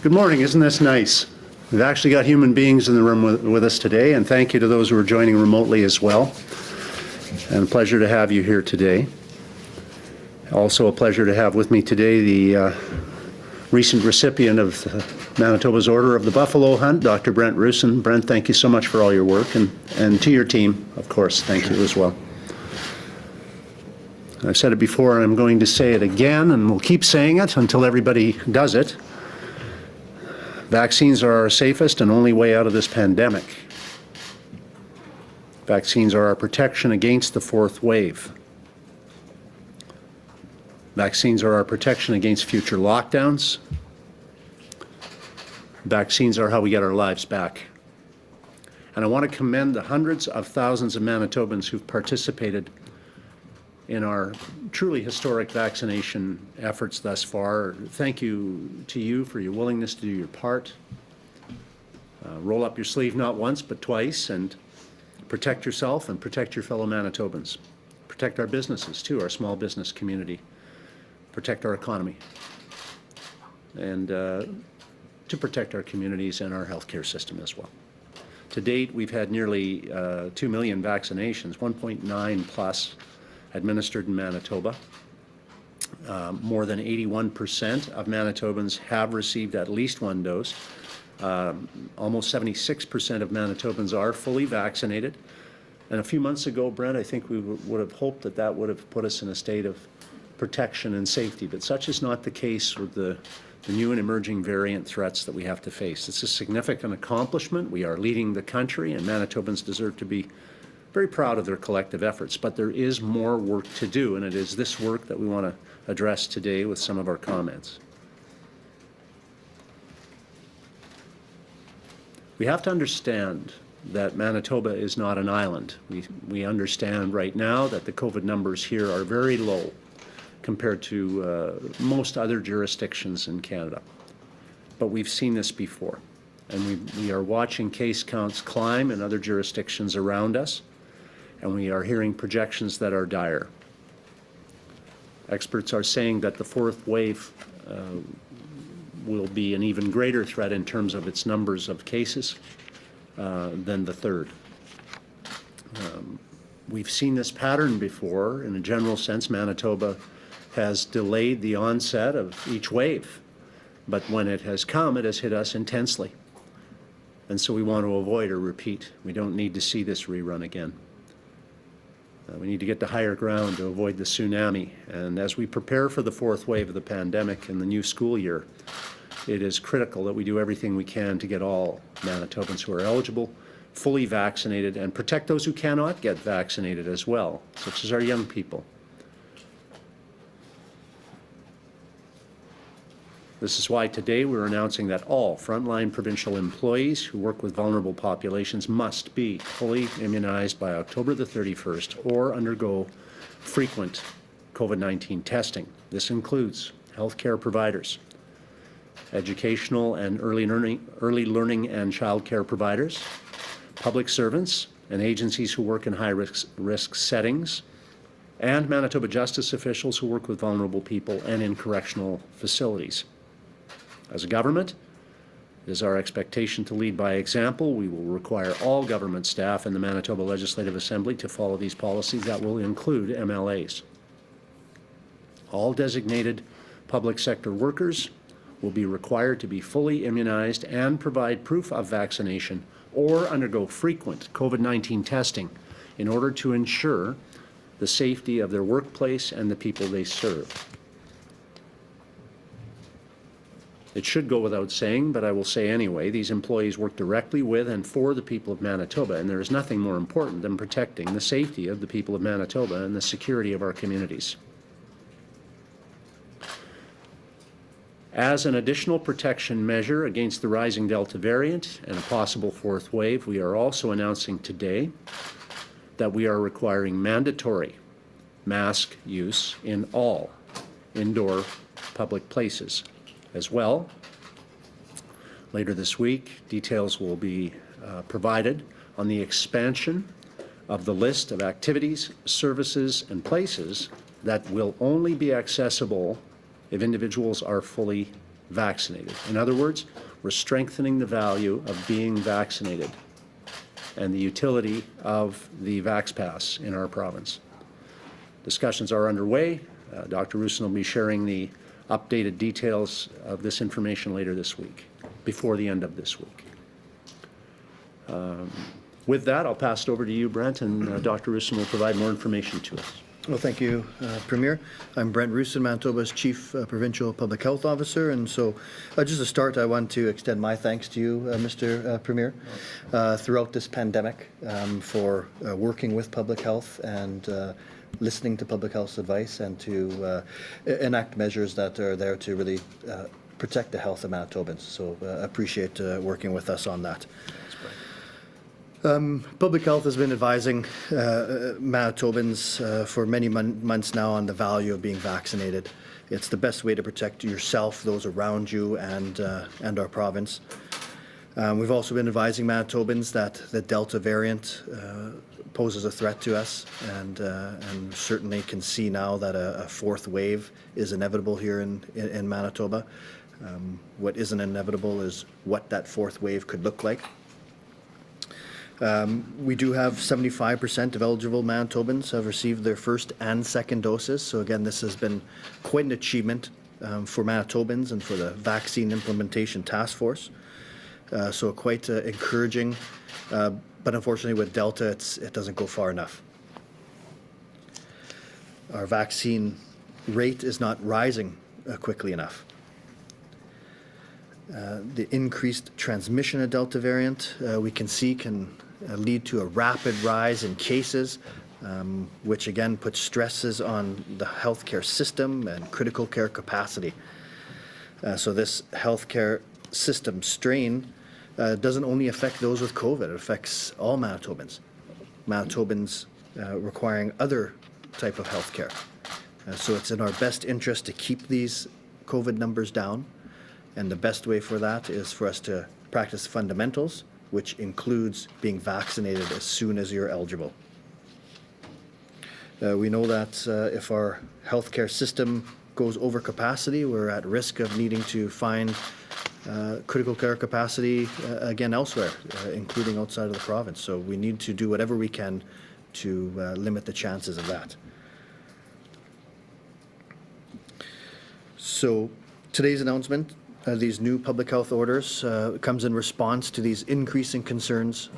Good morning. Isn't this nice? We've actually got human beings in the room with us today, and thank you to those who are joining remotely as well. And a pleasure to have you here today. Also a pleasure to have with me today the recent recipient of Manitoba's Order of the Buffalo Hunt, Dr. Brent Roussin. Brent, thank you so much for all your work, and to your team, of course, thank you as well. I've said it before, and I'm going to say it again, and we'll keep saying it until everybody does it. Vaccines are our safest and only way out of this pandemic. Vaccines are our protection against the fourth wave. Vaccines are our protection against future lockdowns. Vaccines are how we get our lives back. And I want to commend the hundreds of thousands of Manitobans who've participated in our truly historic vaccination efforts thus far. Thank you to you for your willingness to do your part. Roll up your sleeve not once but twice and protect yourself and protect your fellow Manitobans. Protect our businesses too, our small business community. Protect our economy. And to protect our communities and our healthcare system as well. To date, we've had nearly 2 million vaccinations, 1.9 plus administered in Manitoba. More than 81% of Manitobans have received at least one dose. Almost 76% of Manitobans are fully vaccinated. And a few months ago, Brent, I think we would have hoped that that would have put us in a state of protection and safety, but such is not the case with the new and emerging variant threats that we have to face. It's a significant accomplishment. We are leading the country, and Manitobans deserve to be very proud of their collective efforts, but there is more work to do, and it is this work that we want to address today with some of our comments. We have to understand that Manitoba is not an island. We understand right now that the COVID numbers here are very low compared to most other jurisdictions in Canada. But we've seen this before, and we are watching case counts climb in other jurisdictions around us, and we are hearing projections that are dire. Experts are saying that the fourth wave will be an even greater threat in terms of its numbers of cases than the third. We've seen this pattern before. In a general sense, Manitoba has delayed the onset of each wave, but when it has come, it has hit us intensely. And so we want to avoid a repeat. We don't need to see this rerun again. We need to get to higher ground to avoid the tsunami. And as we prepare for the fourth wave of the pandemic in the new school year, it is critical that we do everything we can to get all Manitobans who are eligible fully vaccinated and protect those who cannot get vaccinated as well, such as our young people. This is why today we're announcing that all frontline provincial employees who work with vulnerable populations must be fully immunized by October the 31st or undergo frequent COVID-19 testing. This includes healthcare providers, educational and early learning and childcare providers, public servants and agencies who work in high-risk settings, and Manitoba justice officials who work with vulnerable people and in correctional facilities. As a government, it is our expectation to lead by example. We will require all government staff in the Manitoba Legislative Assembly to follow these policies. That will include MLAs. All designated public sector workers will be required to be fully immunized and provide proof of vaccination or undergo frequent COVID-19 testing in order to ensure the safety of their workplace and the people they serve. It should go without saying, but I will say anyway, these employees work directly with and for the people of Manitoba, and there is nothing more important than protecting the safety of the people of Manitoba and the security of our communities. As an additional protection measure against the rising Delta variant and a possible fourth wave, we are also announcing today that we are requiring mandatory mask use in all indoor public places. As well, later this week, details will be provided on the expansion of the list of activities, services, and places that will only be accessible if individuals are fully vaccinated. In other words, we're strengthening the value of being vaccinated and the utility of the VaxPass in our province. Discussions are underway. Dr. Roussin will be sharing the updated details of this information later this week, before the end of this week. With that, I'll pass it over to you, Brent, and Dr. Roussin will provide more information to us. Well, thank you, Premier. I'm Brent Roussin, Manitoba's Chief Provincial Public Health Officer, and so just to start, I want to extend my thanks to you, Mr. Premier, throughout this pandemic for working with public health and listening to public health's advice and to enact measures that are there to really protect the health of Manitobans. So appreciate working with us on that. Public health has been advising Manitobans for many months now on the value of being vaccinated. It's the best way to protect yourself, those around you, and our province. We've also been advising Manitobans that the Delta variant poses a threat to us, and certainly can see now that a fourth wave is inevitable here in Manitoba. What isn't inevitable is what that fourth wave could look like. We do have 75% of eligible Manitobans have received their first and second doses. So again, this has been quite an achievement for Manitobans and for the Vaccine Implementation Task Force. So quite encouraging, but unfortunately with Delta, it doesn't go far enough. Our vaccine rate is not rising quickly enough. The increased transmission of Delta variant we can see can lead to a rapid rise in cases, which again puts stresses on the healthcare system and critical care capacity. So this healthcare system strain doesn't only affect those with COVID, it affects all Manitobans. Manitobans requiring other type of healthcare. So it's in our best interest to keep these COVID numbers down, and the best way for that is for us to practice fundamentals, which includes being vaccinated as soon as you're eligible. We know that if our healthcare system goes over capacity, we're at risk of needing to find critical care capacity again elsewhere, including outside of the province. So we need to do whatever we can to limit the chances of that. So today's announcement, these new public health orders, comes in response to these increasing concerns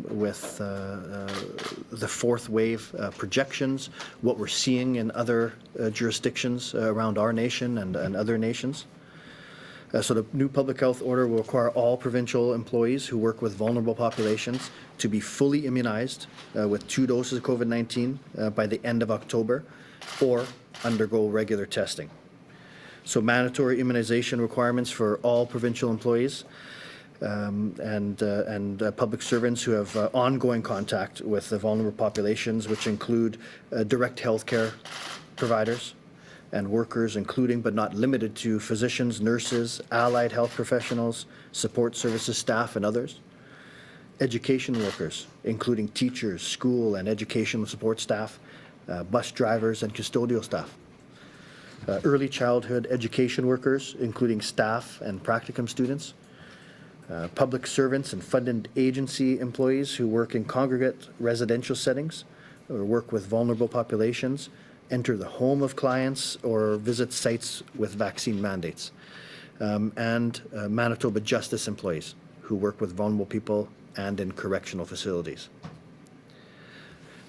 with the fourth wave projections, what we're seeing in other jurisdictions around our nation and other nations. So the new public health order will require all provincial employees who work with vulnerable populations to be fully immunized with 2 doses of COVID-19 by the end of October, or undergo regular testing. So mandatory immunization requirements for all provincial employees and public servants who have ongoing contact with the vulnerable populations, which include direct healthcare providers and workers, including but not limited to physicians, nurses, allied health professionals, support services staff, and others. Education workers, including teachers, school and educational support staff, bus drivers, and custodial staff. Early childhood education workers, including staff and practicum students, public servants and funded agency employees who work in congregate residential settings or work with vulnerable populations, enter the home of clients or visit sites with vaccine mandates, and Manitoba Justice employees who work with vulnerable people and in correctional facilities.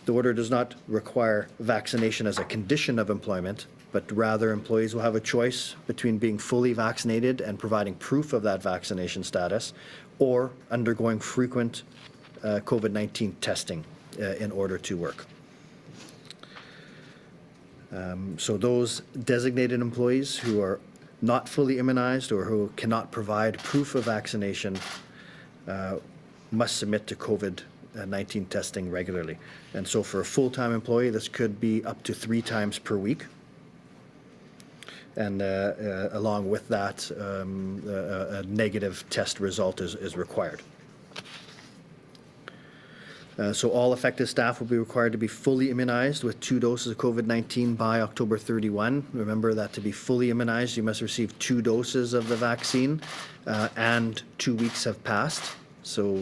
The order does not require vaccination as a condition of employment, but rather employees will have a choice between being fully vaccinated and providing proof of that vaccination status, or undergoing frequent COVID-19 testing in order to work. So those designated employees who are not fully immunized or who cannot provide proof of vaccination must submit to COVID-19 testing regularly. And so for a full-time employee, this could be up to 3 times per week. And along with that, a negative test result is required. So all affected staff will be required to be fully immunized with 2 doses of COVID-19 by October 31. Remember that to be fully immunized, you must receive 2 doses of the vaccine and 2 weeks have passed. So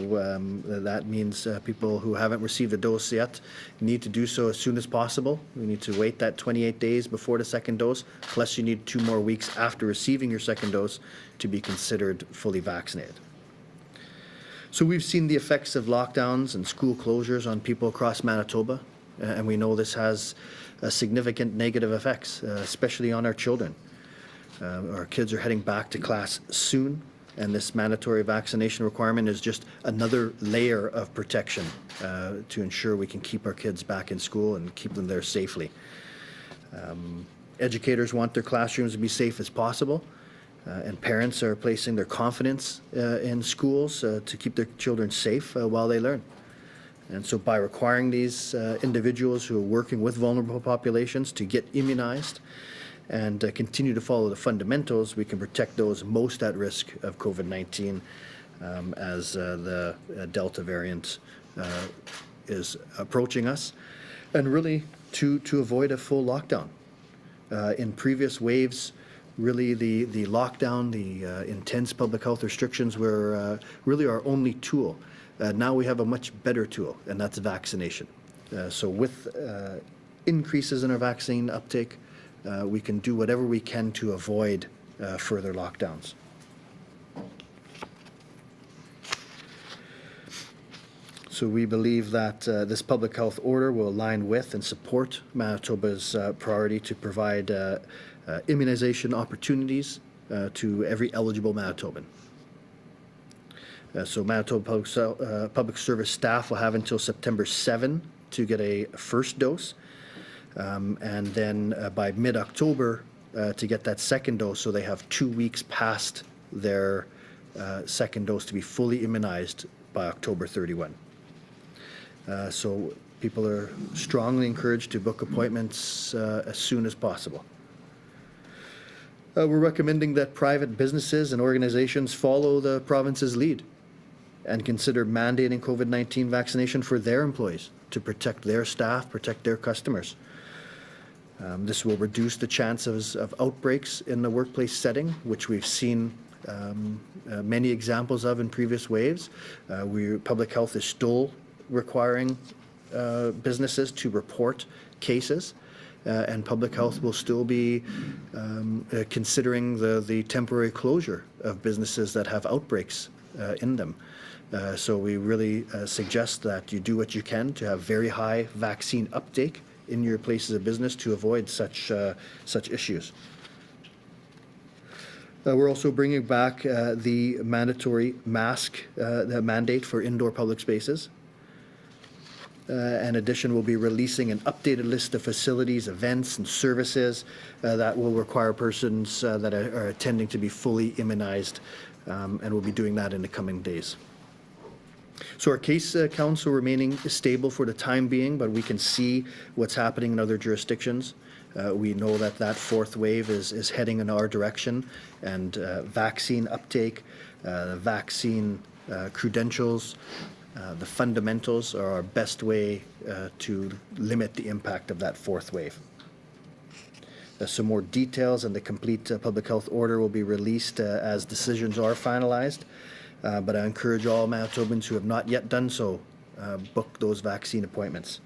that means people who haven't received a dose yet need to do so as soon as possible. You need to wait that 28 days before the second dose, plus you need 2 more weeks after receiving your second dose to be considered fully vaccinated. So we've seen the effects of lockdowns and school closures on people across Manitoba, and we know this has significant negative effects, especially on our children. Our kids are heading back to class soon, and this mandatory vaccination requirement is just another layer of protection to ensure we can keep our kids back in school and keep them there safely. Educators want their classrooms to be safe as possible. And parents are placing their confidence in schools to keep their children safe while they learn. And so by requiring these individuals who are working with vulnerable populations to get immunized and continue to follow the fundamentals, we can protect those most at risk of COVID-19 as the Delta variant is approaching us, and really to avoid a full lockdown. In previous waves, really the lockdown, the intense public health restrictions were really our only tool. Now we have a much better tool, and that's vaccination. So with increases in our vaccine uptake, we can do whatever we can to avoid further lockdowns. So we believe that this public health order will align with and support Manitoba's priority to provide immunization opportunities to every eligible Manitoban. So Manitoba Public Service staff will have until September 7 to get a first dose, and then by mid-October to get that second dose, so they have 2 weeks past their second dose to be fully immunized by October 31. So people are strongly encouraged to book appointments as soon as possible. We're recommending that private businesses and organizations follow the province's lead and consider mandating COVID-19 vaccination for their employees to protect their staff, protect their customers. This will reduce the chances of outbreaks in the workplace setting, which we've seen many examples of in previous waves. Public health is still requiring businesses to report cases. And public health will still be considering the temporary closure of businesses that have outbreaks in them. So we really suggest that you do what you can to have very high vaccine uptake in your places of business to avoid such issues. We're also bringing back the mandatory mask mandate for indoor public spaces. In addition, we'll be releasing an updated list of facilities, events, and services that will require persons that are attending to be fully immunized, and we'll be doing that in the coming days. So our case counts are remaining stable for the time being, but we can see what's happening in other jurisdictions. We know that that fourth wave is heading in our direction, and vaccine uptake, vaccine credentials, the fundamentals are our best way to limit the impact of that fourth wave. Some more details and the complete public health order will be released as decisions are finalized, but I encourage all Manitobans who have not yet done so, book those vaccine appointments.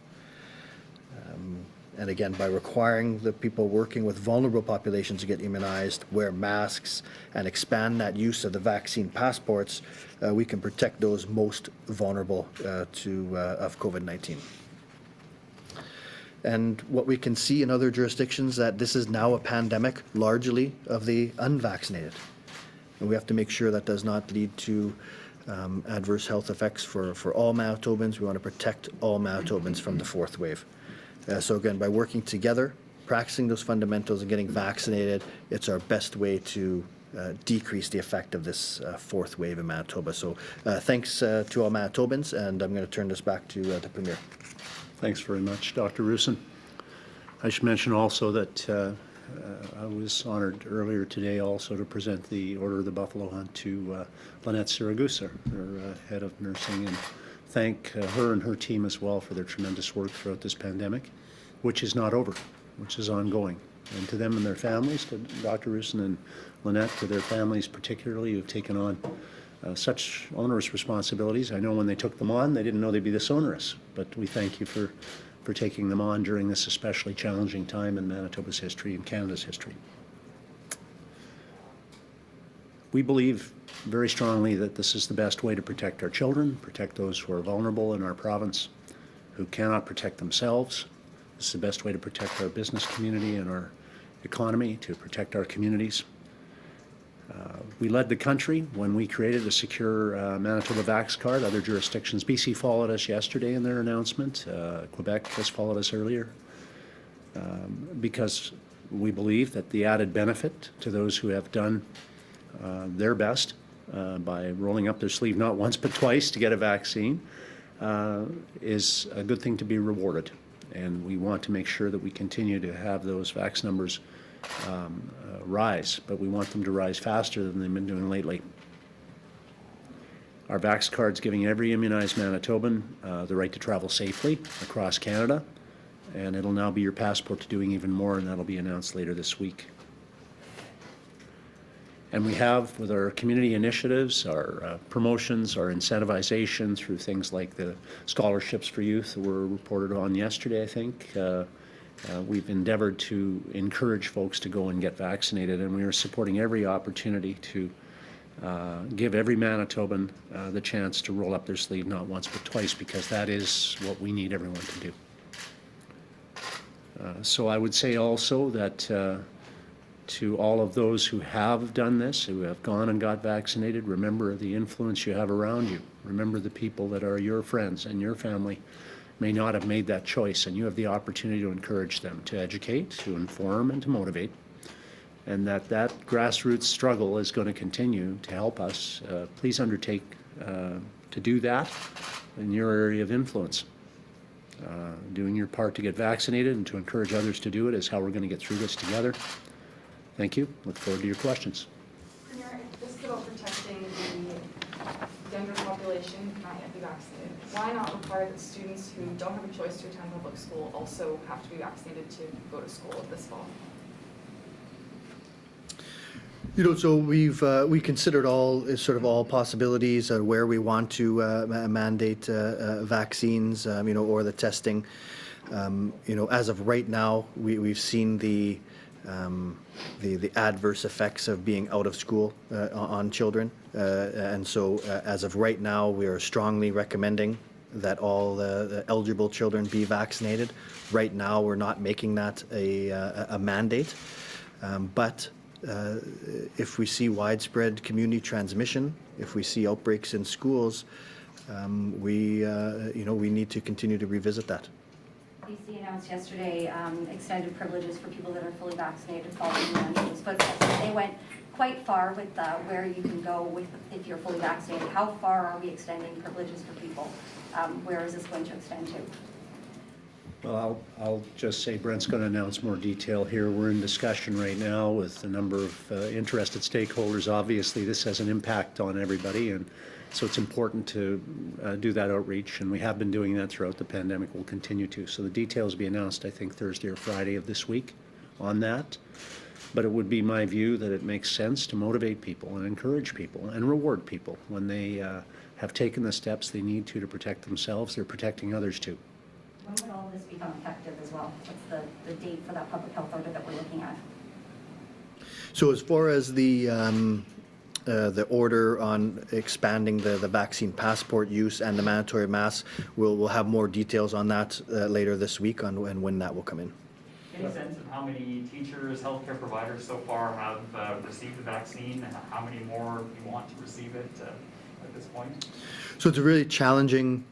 And again, by requiring the people working with vulnerable populations to get immunized, wear masks, and expand that use of the vaccine passports, we can protect those most vulnerable of COVID-19. And what we can see in other jurisdictions that this is now a pandemic largely of the unvaccinated. And we have to make sure that does not lead to adverse health effects for all Manitobans. We want to protect all Manitobans from the fourth wave. So again, by working together, practicing those fundamentals and getting vaccinated, it's our best way to decrease the effect of this fourth wave in Manitoba. So thanks to all Manitobans, and I'm going to turn this back to the Premier. Thanks very much, Dr. Roussin. I should mention also that I was honored earlier today also to present the Order of the Buffalo Hunt to Lynette Siragusa, her head of nursing and thank her and her team as well for their tremendous work throughout this pandemic, which is not over, which is ongoing. And to them and their families, to Dr. Roussin and Lynette, to their families particularly, who've taken on such onerous responsibilities. I know when they took them on, they didn't know they'd be this onerous, but we thank you for taking them on during this especially challenging time in Manitoba's history and Canada's history. We believe very strongly that this is the best way to protect our children, protect those who are vulnerable in our province, who cannot protect themselves. This is the best way to protect our business community and our economy, to protect our communities. We led the country when we created a secure Manitoba Vax card. Other jurisdictions, BC followed us yesterday in their announcement. Quebec has followed us earlier because we believe that the added benefit to those who have done their best by rolling up their sleeve not once but twice to get a vaccine is a good thing to be rewarded. And we want to make sure that we continue to have those vax numbers rise, but we want them to rise faster than they've been doing lately. Our Vax card's giving every immunized Manitoban the right to travel safely across Canada, and it'll now be your passport to doing even more, and that'll be announced later this week. And we have, with our community initiatives, our promotions, our incentivization through things like the scholarships for youth that were reported on yesterday, I think, we've endeavored to encourage folks to go and get vaccinated, and we are supporting every opportunity to give every Manitoban the chance to roll up their sleeve not once but twice, because that is what we need everyone to do. So I would say also that to all of those who have done this, who have gone and got vaccinated, remember the influence you have around you. Remember the people that are your friends and your family may not have made that choice, and you have the opportunity to encourage them, to educate, to inform, and to motivate, and that grassroots struggle is going to continue to help us. Please undertake to do that in your area of influence. Doing your part to get vaccinated and to encourage others to do it is how we're going to get through this together. Thank you. Look forward to your questions. Premier, this is about protecting the younger population not yet be vaccinated. Why not require that students who don't have a choice to attend public school also have to be vaccinated to go to school this fall? You know, so we considered all possibilities where we want to mandate vaccines, you know, or the testing. You know, as of right now, we've seen the adverse effects of being out of school on children, and so as of right now, we are strongly recommending that all the eligible children be vaccinated. Right now, we're not making that a mandate, but if we see widespread community transmission, if we see outbreaks in schools, you know, we need to continue to revisit that. BC announced yesterday extended privileges for people that are fully vaccinated following the Manitoba's footsteps. They went quite far with where you can go if you're fully vaccinated. How far are we extending privileges for people? Where is this going to extend to? Well, I'll just say Brent's going to announce more detail here. We're in discussion right now with a number of interested stakeholders. Obviously, this has an impact on everybody, and so it's important to do that outreach, and we have been doing that throughout the pandemic. We'll continue to. So the details will be announced, I think, Thursday or Friday of this week on that. But it would be my view that it makes sense to motivate people and encourage people and reward people when they have taken the steps they need to protect themselves. They're protecting others too. When would all of this become effective as well? What's the date for that public health order that we're looking at? So as far as the order on expanding the vaccine passport use and the mandatory masks, we'll have more details on that later this week on when that will come in. Any sense of how many teachers, healthcare providers so far have received the vaccine, and how many more you want to receive it at this point? So it's a really challenging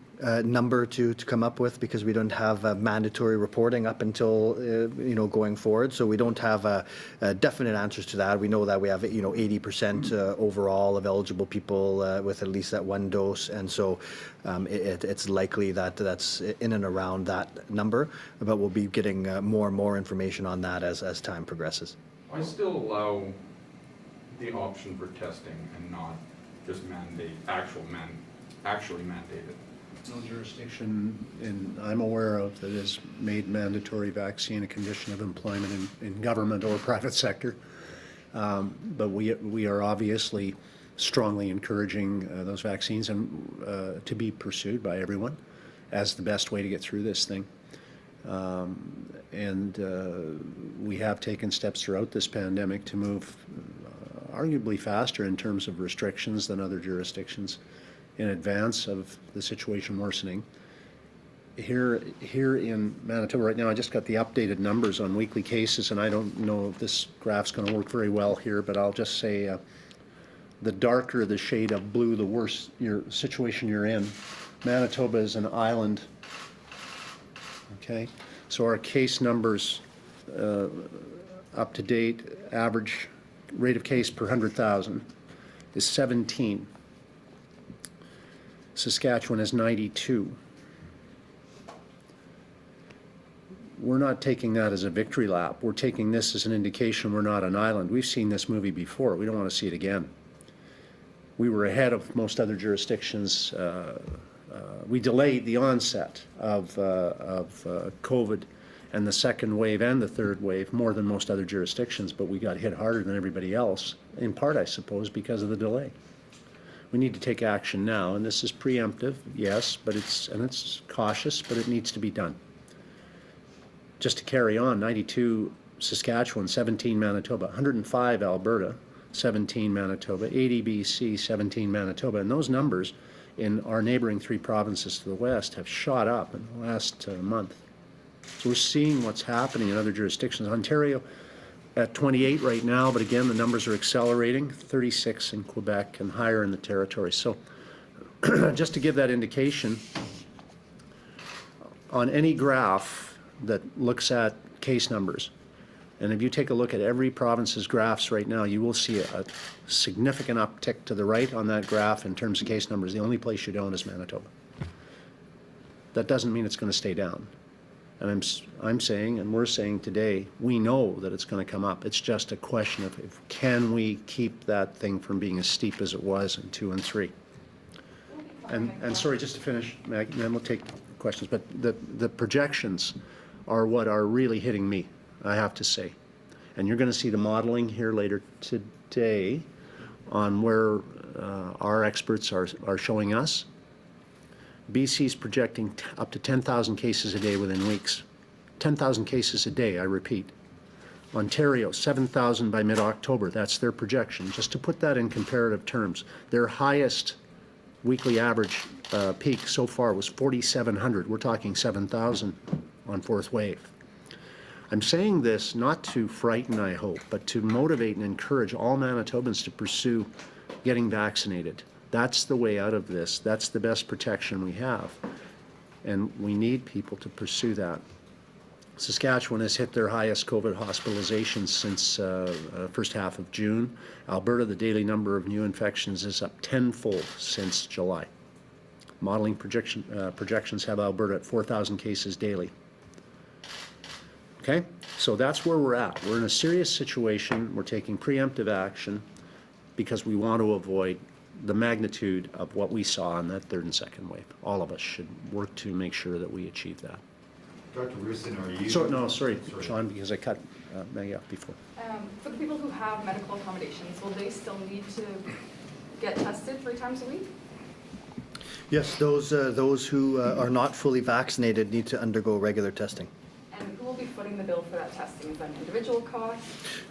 number to come up with, because we don't have mandatory reporting up until you know, going forward. So we don't have definite answers to that. We know that we have 80% overall of eligible people with at least that one dose, and so it's likely that that's in and around that number. But we'll be getting more and more information on that as time progresses. I still allow the option for testing and not just actually mandate it. No jurisdiction I'm aware of that has made mandatory vaccine a condition of employment in government or private sector. But we are obviously strongly encouraging those vaccines and to be pursued by everyone as the best way to get through this thing. We have taken steps throughout this pandemic to move arguably faster in terms of restrictions than other jurisdictions in advance of the situation worsening. Here in Manitoba right now, I just got the updated numbers on weekly cases, and I don't know if this graph's going to work very well here, but I'll just say the darker the shade of blue, the worse your situation you're in. Manitoba is an island. Okay, so our case numbers up to date, average rate of case per 100,000 is 17. Saskatchewan is 92. We're not taking that as a victory lap. We're taking this as an indication we're not an island. We've seen this movie before. We don't want to see it again. We were ahead of most other jurisdictions. We delayed the onset of COVID and the second wave and the third wave more than most other jurisdictions, but we got hit harder than everybody else, in part, I suppose, because of the delay. We need to take action now, and this is preemptive, yes, but it's cautious, but it needs to be done. Just to carry on, 92 Saskatchewan, 17 Manitoba, 105 Alberta, 17 Manitoba, 80 BC, 17 Manitoba, and those numbers in our neighboring 3 provinces to the west have shot up in the last month. So we're seeing what's happening in other jurisdictions. Ontario at 28 right now, but again, the numbers are accelerating, 36 in Quebec and higher in the territory. So just to give that indication, on any graph that looks at case numbers, and if you take a look at every province's graphs right now, you will see a significant uptick to the right on that graph in terms of case numbers. The only place you don't is Manitoba. That doesn't mean it's going to stay down. And I'm saying, and we're saying today, we know that it's going to come up. It's just a question of can we keep that thing from being as steep as it was in 2 and 3. And sorry, just to finish, Maggie, and then we'll take questions, but the projections are what are really hitting me, I have to say. And you're going to see the modeling here later today on where our experts are showing us. BC's projecting up to 10,000 cases a day within weeks. 10,000 cases a day, I repeat. Ontario, 7,000 by mid-October. That's their projection. Just to put that in comparative terms, their highest weekly average peak so far was 4,700. We're talking 7,000 on 4th wave. I'm saying this not to frighten, I hope, but to motivate and encourage all Manitobans to pursue getting vaccinated. That's the way out of this. That's the best protection we have. And we need people to pursue that. Saskatchewan has hit their highest COVID hospitalizations since first half of June. Alberta, the daily number of new infections is up tenfold since July. Modeling projections have Alberta at 4,000 cases daily. Okay, so that's where we're at. We're in a serious situation. We're taking preemptive action because we want to avoid the magnitude of what we saw in that 3rd and 2nd wave. All of us should work to make sure that we achieve that. Dr. Roussin, are you... Sorry, Sean, because I cut Maggie off before. For the people who have medical accommodations, will they still need to get tested 3 times a week? Yes, those who are not fully vaccinated need to undergo regular testing. And who will be footing the bill for that testing? Is that an individual cost?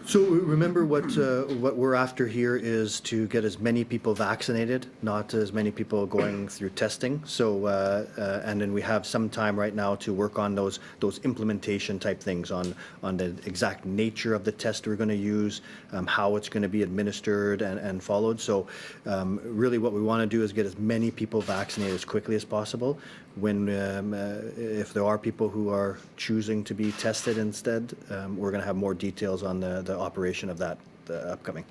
So remember what we're after here is to get as many people vaccinated, not as many people going through testing. So and then we have some time right now to work on those implementation type things on the exact nature of the test we're going to use, how it's going to be administered and followed. So really what we want to do is get as many people vaccinated as quickly as possible. When if there are people who are choosing to be tested instead, we're going to have more details on the operation of that upcoming.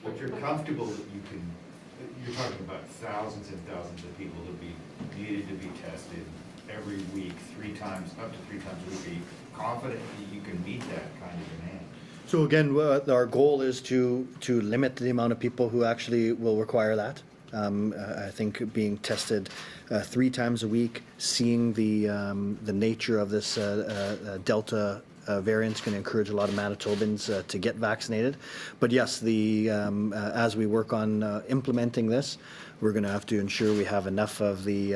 But you're comfortable that you're talking about thousands and thousands of people that be needed to be tested every week, up to 3 times a week. Are you confident that you can meet that kind of demand? So again, our goal is to limit the amount of people who actually will require that. I think being tested 3 times a week, seeing the nature of this Delta variant's going to encourage a lot of Manitobans to get vaccinated. But yes, as we work on implementing this, we're going to have to ensure we have enough of the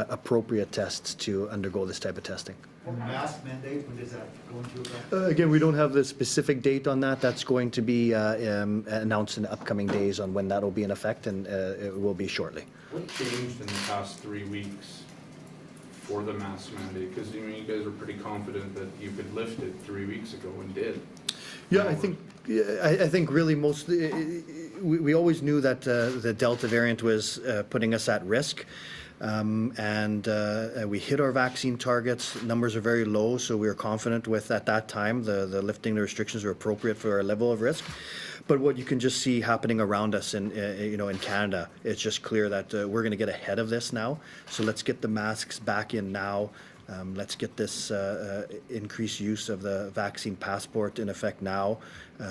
appropriate tests to undergo this type of testing. And mask mandate, when does that go into effect? Again, we don't have the specific date on that. That's going to be announced in the upcoming days on when that will be in effect, and it will be shortly. What changed in the past 3 weeks for the mask mandate? Because you guys were pretty confident that you could lift it 3 weeks ago and did. Yeah, I think really we always knew that the Delta variant was putting us at risk. And we hit our vaccine targets. Numbers are very low, so we were confident with, at that time, the lifting the restrictions were appropriate for our level of risk. But what you can just see happening around us in Canada, it's just clear that we're going to get ahead of this now. So let's get the masks back in now. Let's get this increased use of the vaccine passport in effect now,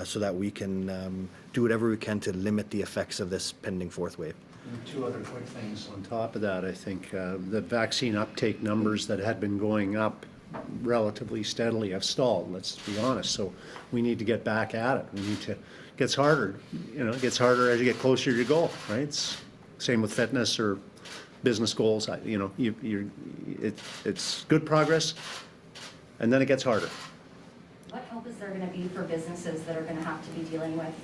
so that we can do whatever we can to limit the effects of this pending 4th wave. And 2 other quick things on top of that. I think the vaccine uptake numbers that had been going up relatively steadily have stalled, let's be honest. So we need to get back at it. We need to, it gets harder, it gets harder as you get closer to your goal, right? It's same with fitness or business goals. It's good progress, and then it gets harder. What help is there going to be for businesses that are going to have to be dealing with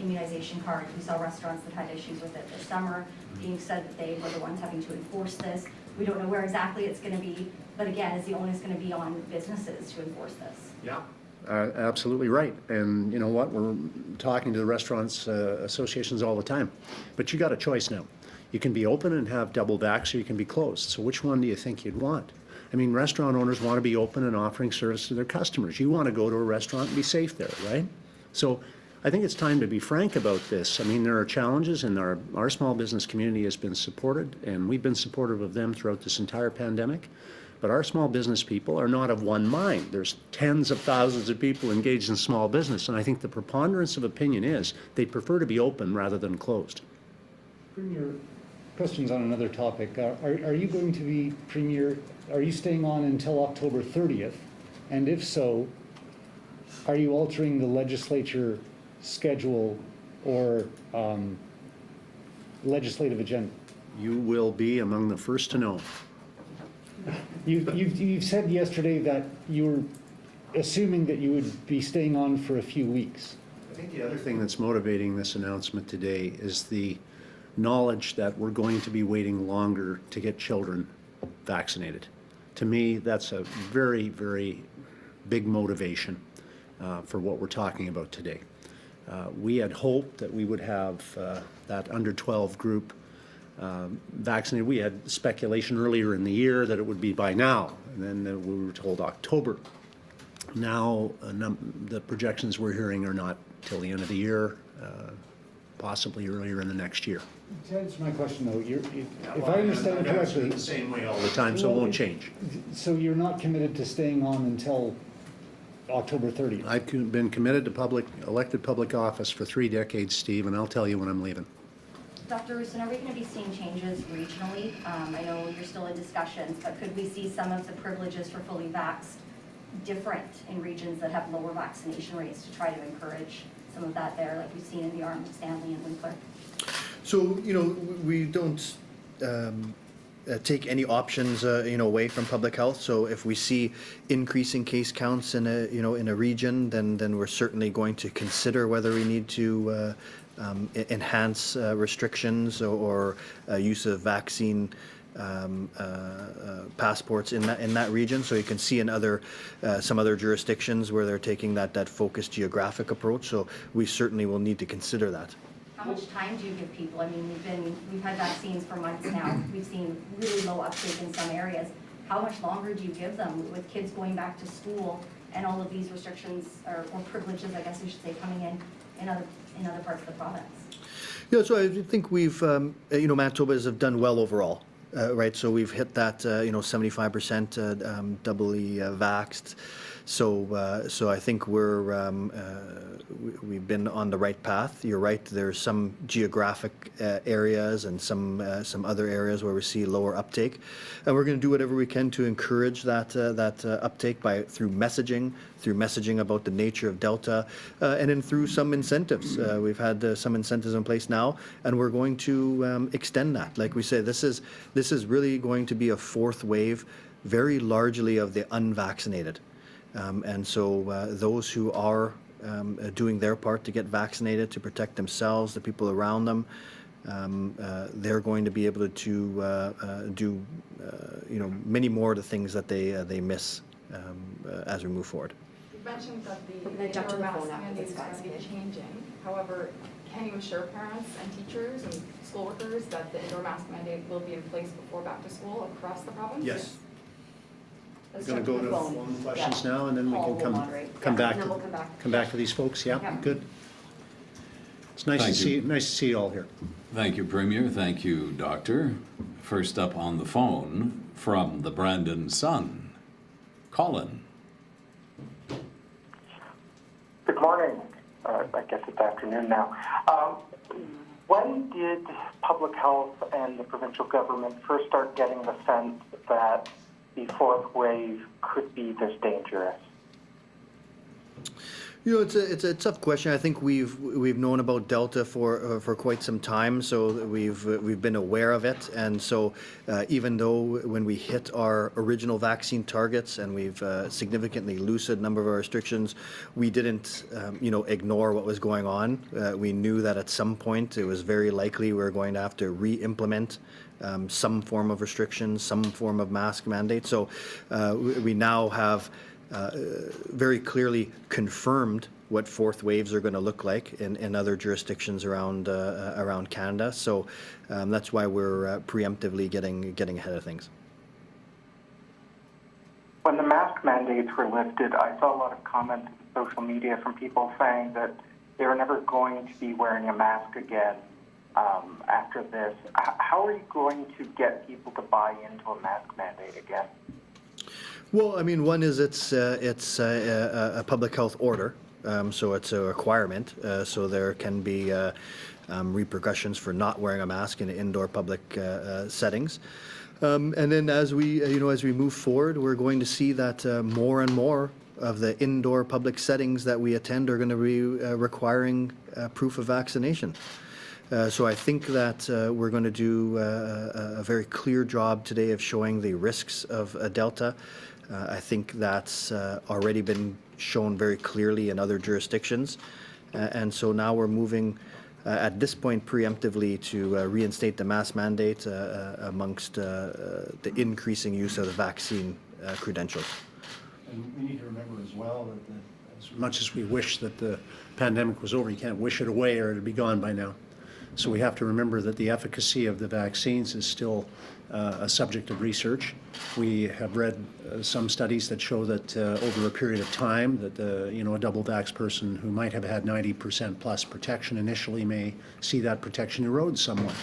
immunization cards? We saw restaurants that had issues with it this summer, being said that they were the ones having to enforce this. We don't know where exactly it's going to be, but again, is the onus going to be on businesses to enforce this? Yeah. Absolutely right. And you know what? We're talking to the restaurants associations all the time. But you got a choice now. You can be open and have double vax, or you can be closed. So which one do you think you'd want? I mean, restaurant owners want to be open and offering service to their customers. You want to go to a restaurant and be safe there, right? So I think it's time to be frank about this. I mean, there are challenges, and our small business community has been supported, and we've been supportive of them throughout this entire pandemic. But our small business people are not of one mind. There's tens of thousands of people engaged in small business, and I think the preponderance of opinion is they prefer to be open rather than closed. Premier, questions on another topic. Are you going to be, Premier, are you staying on until October 30th? And if so, are you altering the legislature schedule or legislative agenda? You will be among the first to know. You've said yesterday that you were assuming that you would be staying on for a few weeks. I think the other thing that's motivating this announcement today is the knowledge that we're going to be waiting longer to get children vaccinated. To me, that's a very, very big motivation for what we're talking about today. We had hoped that we would have that under 12 group vaccinated. We had speculation earlier in the year that it would be by now, and then we were told October. Now, the projections we're hearing are not till the end of the year, possibly earlier in the next year. To answer my question, though, if I understand it correctly, the same way all the time, so it won't change. So you're not committed to staying on until October 30th? I've been committed to elected public office for 3 decades, Steve, and I'll tell you when I'm leaving. Dr. Roussin, are we going to be seeing changes regionally? I know you're still in discussions, but could we see some of the privileges for fully vaxxed different in regions that have lower vaccination rates to try to encourage some of that there, like we've seen in the Arm, Stanley, and Winkler? So, we don't take any options, away from public health. So if we see increasing case counts in a region, then we're certainly going to consider whether we need to enhance restrictions or use of vaccine passports in that region. So you can see in some other jurisdictions where they're taking that focused geographic approach. So we certainly will need to consider that. How much time do you give people? I mean, we've had vaccines for months now. We've seen really low uptake in some areas. How much longer do you give them with kids going back to school and all of these restrictions or privileges, I guess we should say, coming in other parts of the province? Yeah, so I think we've, Manitobas have done well overall. Right, so we've hit that, 75% doubly vaxxed, So I think we've been on the right path. You're right. There's some geographic areas and some other areas where we see lower uptake, and we're going to do whatever we can to encourage that uptake through messaging about the nature of Delta, and then through some incentives. We've had some incentives in place now, and we're going to extend that. Like we say, this is really going to be a fourth wave, very largely of the unvaccinated. And so those who are doing their part to get vaccinated, to protect themselves, the people around them, they're going to be able to do many more of the things that they miss as we move forward. You mentioned that We're gonna jump to indoor the mask phone after mandate this, is going guys. to be changing. However, can you assure parents and teachers and school workers that the indoor mask mandate will be in place before back to school across the province? Yes. Let's Going to jump go to phone. phone questions Yeah. now, and then we Paul can will moderate. come Yeah, back and then to we'll come back to these folks. Yeah, Yeah. good. It's nice to Thank you. see you all here. Thank you, Premier. Thank you, Doctor. First up on the phone from the Brandon Sun, Colin. Good morning. I guess it's afternoon now. When did public health and the provincial government first start getting the sense that the fourth wave could be this dangerous? It's a tough question. I think we've known about Delta for quite some time, so we've been aware of it. And so even though when we hit our original vaccine targets and we've significantly loosened a number of our restrictions, we didn't ignore what was going on. We knew that at some point it was very likely we were going to have to re-implement some form of restrictions, some form of mask mandate. So we now have very clearly confirmed what fourth waves are going to look like in other jurisdictions around Canada. So that's why we're preemptively getting ahead of things. When the mask mandates were lifted, I saw a lot of comments on social media from people saying that they were never going to be wearing a mask again after this. How are you going to get people to buy into a mask mandate again? Well, I mean, one is it's a public health order, so it's a requirement. So there can be repercussions for not wearing a mask in indoor public settings. And then as we move forward, we're going to see that more and more of the indoor public settings that we attend are going to be requiring proof of vaccination. So I think that we're going to do a very clear job today of showing the risks of Delta. I think that's already been shown very clearly in other jurisdictions. And so now we're moving at this point preemptively to reinstate the mask mandate amongst the increasing use of the vaccine credentials. And we need to remember as well that as much as we wish that the pandemic was over, you can't wish it away or it'd be gone by now. So we have to remember that the efficacy of the vaccines is still a subject of research. We have read some studies that show that over a period of time that a double vax person who might have had 90% plus protection initially may see that protection erode somewhat.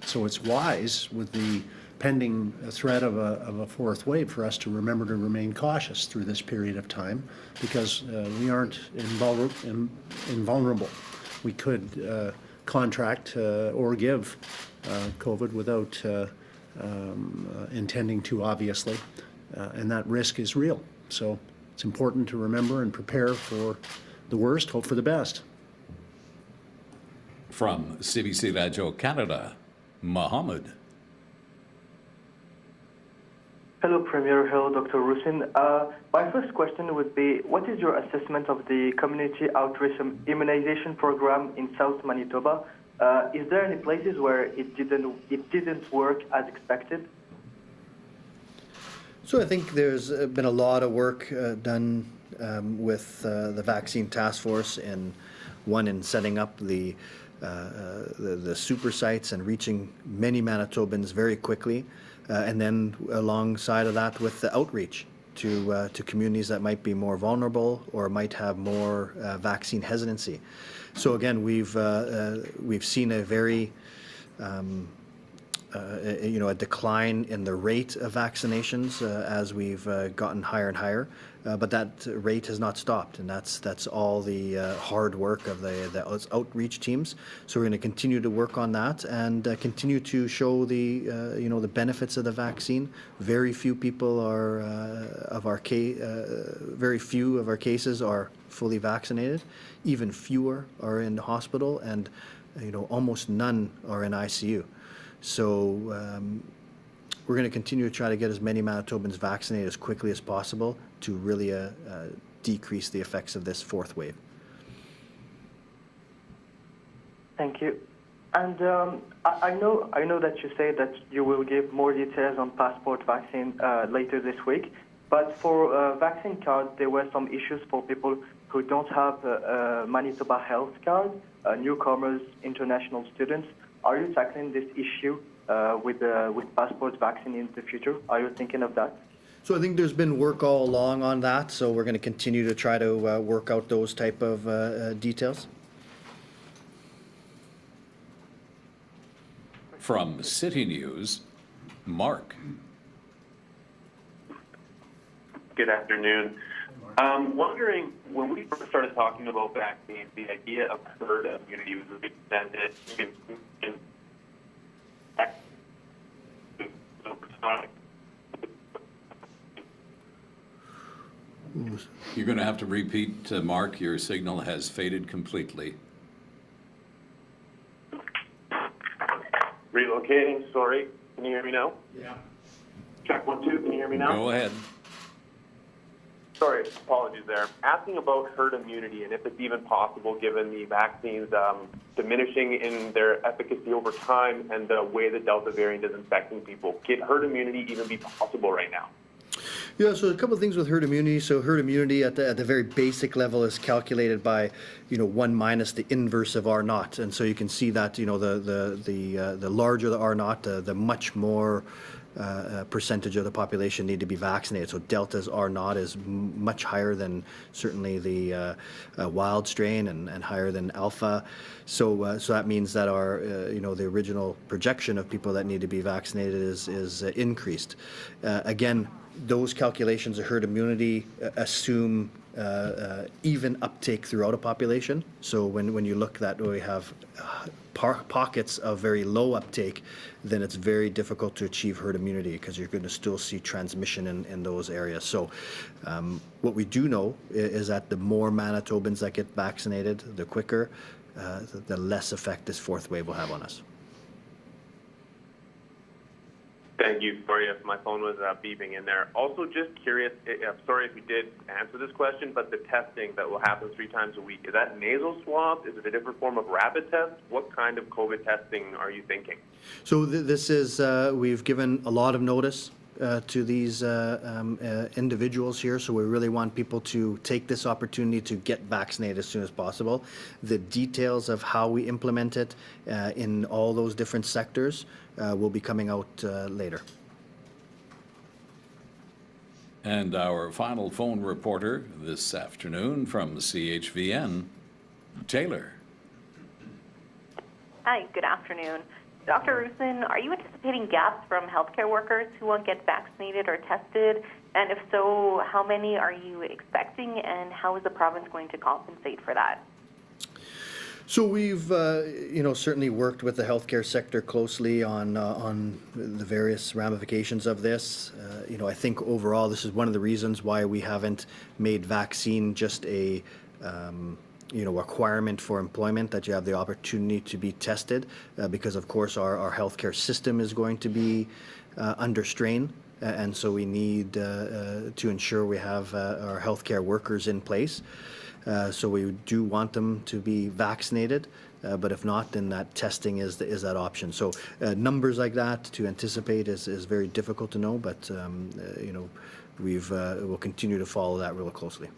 So it's wise with the pending threat of a fourth wave for us to remember to remain cautious through this period of time, because we aren't invulnerable. We could contract or give COVID without intending to, obviously, and that risk is real. So it's important to remember and prepare for the worst, hope for the best. From CBC Radio Canada, Mohammed. Hello, Premier. Hello, Dr. Roussin. My first question would be, what is your assessment of the community outreach immunization program in South Manitoba? Is there any places where it didn't work as expected? So I think there's been a lot of work done with the vaccine task force in setting up the super sites and reaching many Manitobans very quickly, and then alongside of that with the outreach to communities that might be more vulnerable or might have more vaccine hesitancy. So again, we've seen a very a decline in the rate of vaccinations as we've gotten higher and higher, but that rate has not stopped, and that's all the hard work of the outreach teams. So we're going to continue to work on that and continue to show the benefits of the vaccine. Very few people are very few of our cases are fully vaccinated. Even fewer are in the hospital, and almost none are in ICU. So we're going to continue to try to get as many Manitobans vaccinated as quickly as possible to really decrease the effects of this fourth wave. Thank you. And I know that you say that you will give more details on passport vaccine later this week, but for vaccine cards, there were some issues for people who don't have a Manitoba health card, newcomers, international students. Are you tackling this issue with passport vaccine in the future? Are you thinking of that? So I think there's been work all along on that, so we're going to continue to try to work out those type of details. From City News, Mark. Good afternoon. Wondering, when we first started talking about vaccines, the idea of herd immunity was extended in You're going to have to repeat, Mark. Your signal has faded completely. Relocating, sorry. Can you hear me now? Yeah. Check 1, 2. Can you hear me now? Go ahead. Sorry, apologies there. Asking about herd immunity and if it's even possible given the vaccines diminishing in their efficacy over time and the way the Delta variant is infecting people. Can herd immunity even be possible right now? Yeah, so a couple of things with herd immunity. So herd immunity at the very basic level is calculated by 1 minus the inverse of R naught, and so you can see that the larger the R naught, the much more percentage of the population need to be vaccinated. So Delta's R naught is much higher than certainly the wild strain and higher than Alpha. So that means that our the original projection of people that need to be vaccinated is increased. Again, those calculations of herd immunity assume even uptake throughout a population. So when you look that we have pockets of very low uptake, then it's very difficult to achieve herd immunity because you're going to still see transmission in those areas. So what we do know is that the more Manitobans that get vaccinated, the quicker, the less effect this fourth wave will have on us. Thank you. Sorry if my phone was beeping in there. Also, just curious, I'm sorry if you did answer this question, but the testing that will happen 3 times a week, is that nasal swab? Is it a different form of rapid test? What kind of COVID testing are you thinking? So this is, we've given a lot of notice to these individuals here, so we really want people to take this opportunity to get vaccinated as soon as possible. The details of how we implement it in all those different sectors will be coming out later. And our final phone reporter this afternoon from CHVN, Taylor. Hi, good afternoon. Dr. Roussin, are you anticipating gaps from healthcare workers who won't get vaccinated or tested? And if so, how many are you expecting, and how is the province going to compensate for that? So we've, certainly worked with the healthcare sector closely on the various ramifications of this. I think overall this is one of the reasons why we haven't made vaccine just a requirement for employment, that you have the opportunity to be tested, because of course our healthcare system is going to be under strain, and so we need to ensure we have our healthcare workers in place. So we do want them to be vaccinated, but if not, then that testing is that option. So numbers like that to anticipate is very difficult to know, but we'll continue to follow that real closely.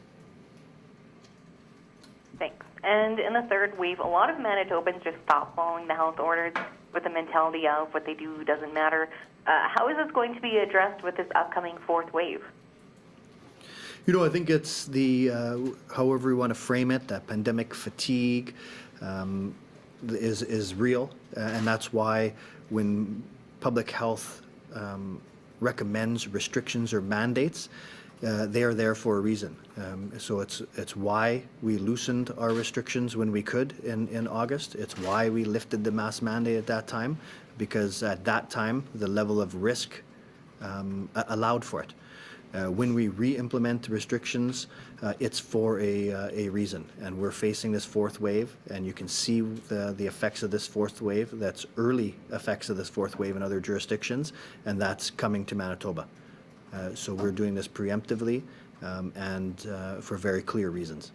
Thanks. And in the third wave, a lot of Manitobans just stop following the health orders with the mentality of what they do doesn't matter. How is this going to be addressed with this upcoming fourth wave? I think it's the, however we want to frame it, that pandemic fatigue is real, and that's why when public health recommends restrictions or mandates, they are there for a reason. So it's why we loosened our restrictions when we could in August. It's why we lifted the mask mandate at that time, because at that time the level of risk allowed for it. When we re-implement restrictions, it's for a reason, and we're facing this fourth wave, and you can see the effects of this fourth wave. That's early effects of this fourth wave in other jurisdictions, and that's coming to Manitoba. So we're doing this preemptively and for very clear reasons.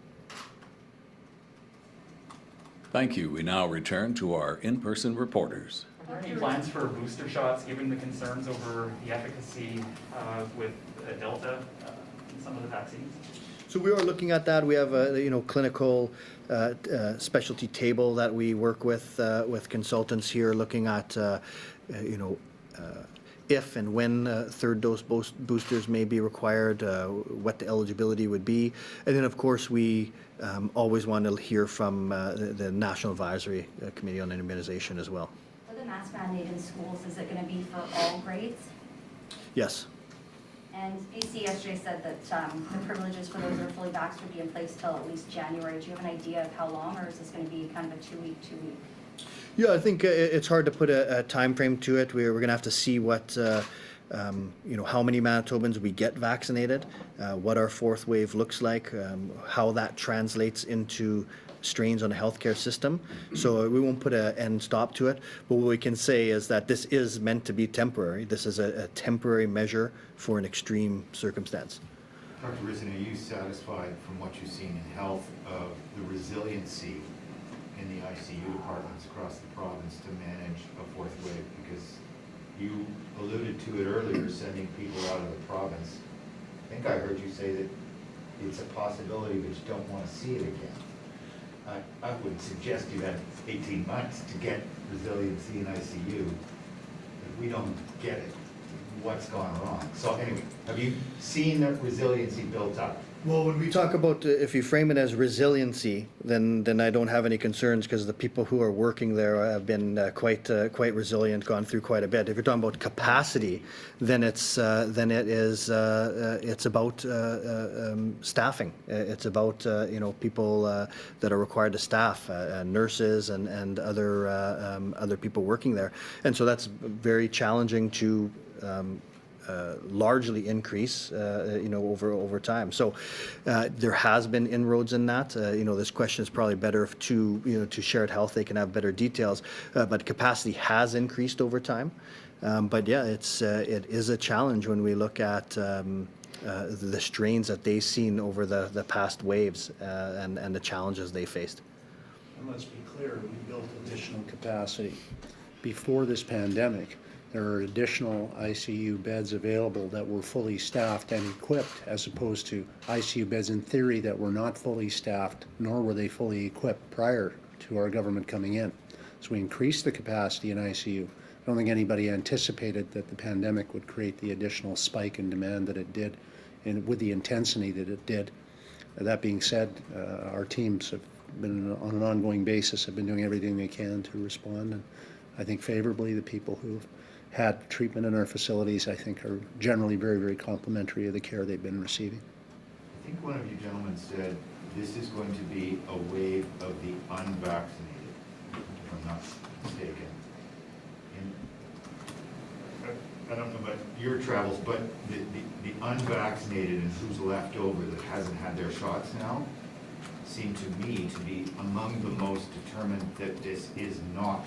Thank you. We now return to our in-person reporters. Are there any plans for booster shots, given the concerns over the efficacy with Delta in some of the vaccines? So we are looking at that. We have a clinical specialty table that we work with consultants here, looking at if and when third dose boosters may be required, what the eligibility would be, and then of course we always want to hear from the National Advisory Committee on Immunization as well. For the mask mandate in schools, is it going to be for all grades? Yes. And BC yesterday said that the privileges for those who are fully vaxxed would be in place till at least January. Do you have an idea of how long, or is this going to be kind of a two-week? Yeah, I think it's hard to put a time frame to it. We're going to have to see what, how many Manitobans we get vaccinated, what our fourth wave looks like, how that translates into strains on the healthcare system. So we won't put an end stop to it, but what we can say is that this is meant to be temporary. This is a temporary measure for an extreme circumstance. Dr. Roussin, are you satisfied from what you've seen in health of the resiliency in the ICU departments across the province to manage a fourth wave? Because you alluded to it earlier, sending people out of the province. I think I heard you say that it's a possibility, but you don't want to see it again. I would suggest you had 18 months to get resiliency in ICU. If we don't get it, what's gone wrong? So anyway, have you seen that resiliency built up? Well, when we talk about, if you frame it as resiliency, then I don't have any concerns, because the people who are working there have been quite resilient, gone through quite a bit. If you're talking about capacity, then it's about staffing. It's about people that are required to staff, nurses and other people working there, and so that's very challenging to largely increase, over time. So there has been inroads in that. This question is probably better to Shared Health. They can have better details, but capacity has increased over time. But yeah, it is a challenge when we look at the strains that they've seen over the past waves and the challenges they faced. And let's be clear, we built additional capacity before this pandemic. There are additional ICU beds available that were fully staffed and equipped, as opposed to ICU beds in theory that were not fully staffed, nor were they fully equipped prior to our government coming in. So we increased the capacity in ICU. I don't think anybody anticipated that the pandemic would create the additional spike in demand that it did, and with the intensity that it did. That being said, our teams have been, on an ongoing basis, have been doing everything they can to respond, and I think favorably. The people who've had treatment in our facilities, I think, are generally very, very complimentary of the care they've been receiving. I think one of you gentlemen said this is going to be a wave of the unvaccinated, if I'm not mistaken. I don't know about your travels, but the unvaccinated and who's left over that hasn't had their shots now seem to me to be among the most determined that this is not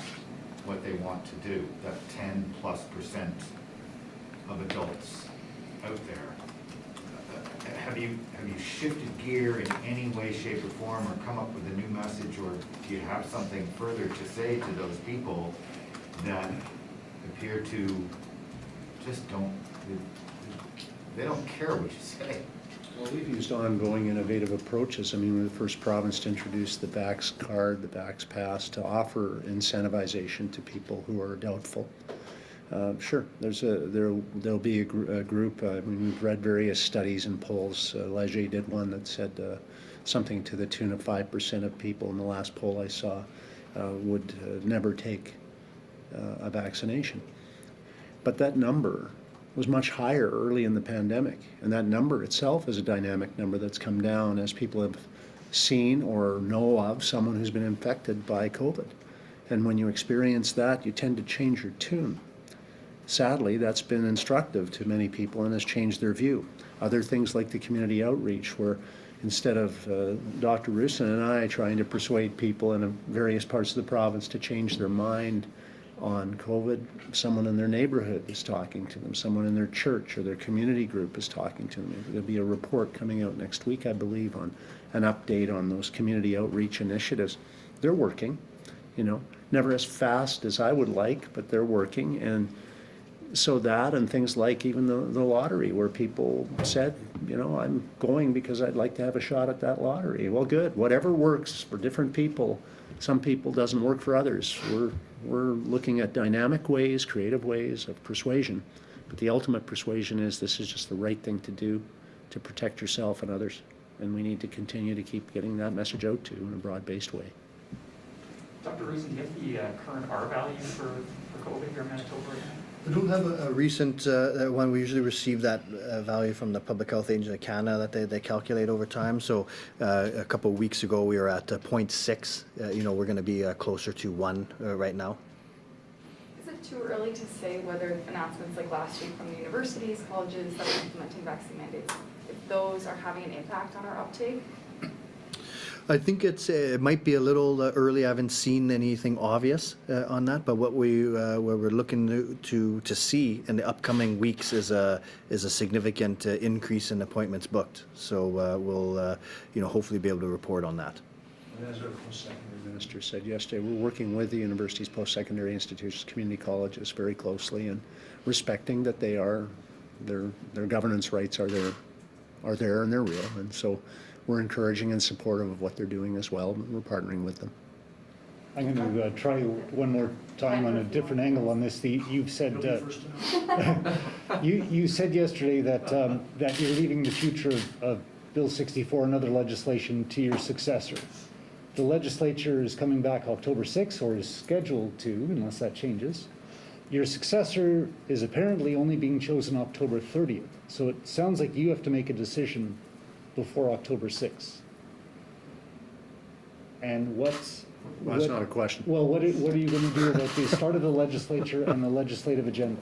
what they want to do, that 10+% of adults out there. Have you shifted gear in any way, shape, or form, or come up with a new message, or do you have something further to say to those people that appear to just they don't care what you say? Well, we've used ongoing innovative approaches. I mean, we're the first province to introduce the Vax card, the Vax pass, to offer incentivization to people who are doubtful. Sure, there'll be a group. I mean, we've read various studies and polls. Leger did one that said something to the tune of 5% of people in the last poll I saw would never take a vaccination. But that number was much higher early in the pandemic. And that number itself is a dynamic number that's come down as people have seen or know of someone who's been infected by COVID. And when you experience that, you tend to change your tune. Sadly, that's been instructive to many people and has changed their view. Other things like the community outreach, where instead of Dr. Roussin and I trying to persuade people in various parts of the province to change their mind on COVID, someone in their neighborhood is talking to them, someone in their church or their community group is talking to them. There'll be a report coming out next week, I believe, on an update on those community outreach initiatives. They're working, you know, never as fast as I would like, but they're working. And so that and things like even the lottery, where people said, you know, I'm going because I'd like to have a shot at that lottery. Well, good. Whatever works for different people, some people doesn't work for others. We're looking at dynamic ways, creative ways of persuasion. But the ultimate persuasion is this is just the right thing to do to protect yourself and others. And we need to continue to keep getting that message out to in a broad-based way. Dr. Roussin, do you have the current R value for COVID here in Manitoba right now? I don't have a recent one. We usually receive that value from the Public Health Agency of Canada that they calculate over time. So a couple of weeks ago we were at 0.6. You know, we're going to be closer to 1 right now. Is it too early to say whether announcements like last week from the universities, colleges that are implementing vaccine mandates, if those are having an impact on our uptake? I think it might be a little early. I haven't seen anything obvious on that, but what we're looking to see in the upcoming weeks is a significant increase in appointments booked. So we'll you know, hopefully be able to report on that. And as our post-secondary minister said yesterday, we're working with the universities, post-secondary institutions, community colleges very closely, and respecting that they are their governance rights are there and they're real, and so we're encouraging and supportive of what they're doing as well. We're partnering with them. I'm going to try one more time on a different angle on this. You've said you said yesterday that that you're leaving the future of Bill 64 and other legislation to your successor. The legislature is coming back October 6th, or is scheduled to, unless that changes. Your successor is apparently only being chosen October 30th. So it sounds like you have to make a decision before October 6th. And that's not a question. Well, what are you going to do about the start of the legislature and the legislative agenda?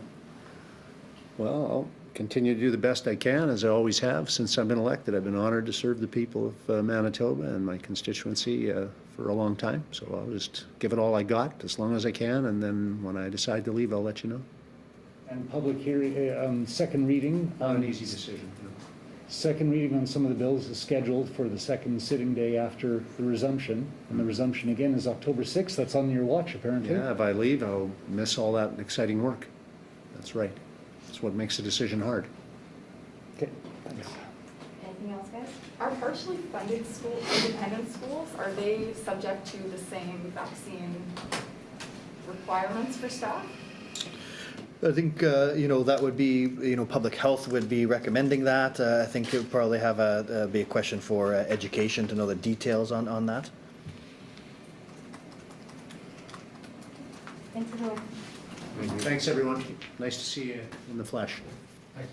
Well, I'll continue to do the best I can, as I always have since I've been elected. I've been honored to serve the people of Manitoba and my constituency for a long time. So I'll just give it all I got as long as I can, and then when I decide to leave, I'll let you know. And public hearing, second reading. Not an easy decision. No. Second reading on some of the bills is scheduled for the second sitting day after the resumption. And the resumption again is October 6th. That's on your watch, apparently. Yeah, if I leave, I'll miss all that exciting work. That's right. That's what makes the decision hard. Okay, thanks. Anything else, guys? Are partially funded independent schools, are they subject to the same vaccine requirements for staff? I think you know, that would be, you know, public health would be recommending that. I think it would probably have be a question for education to know the details on that. Thanks, everyone. Thanks, everyone. Nice to see you in the flesh. Thanks.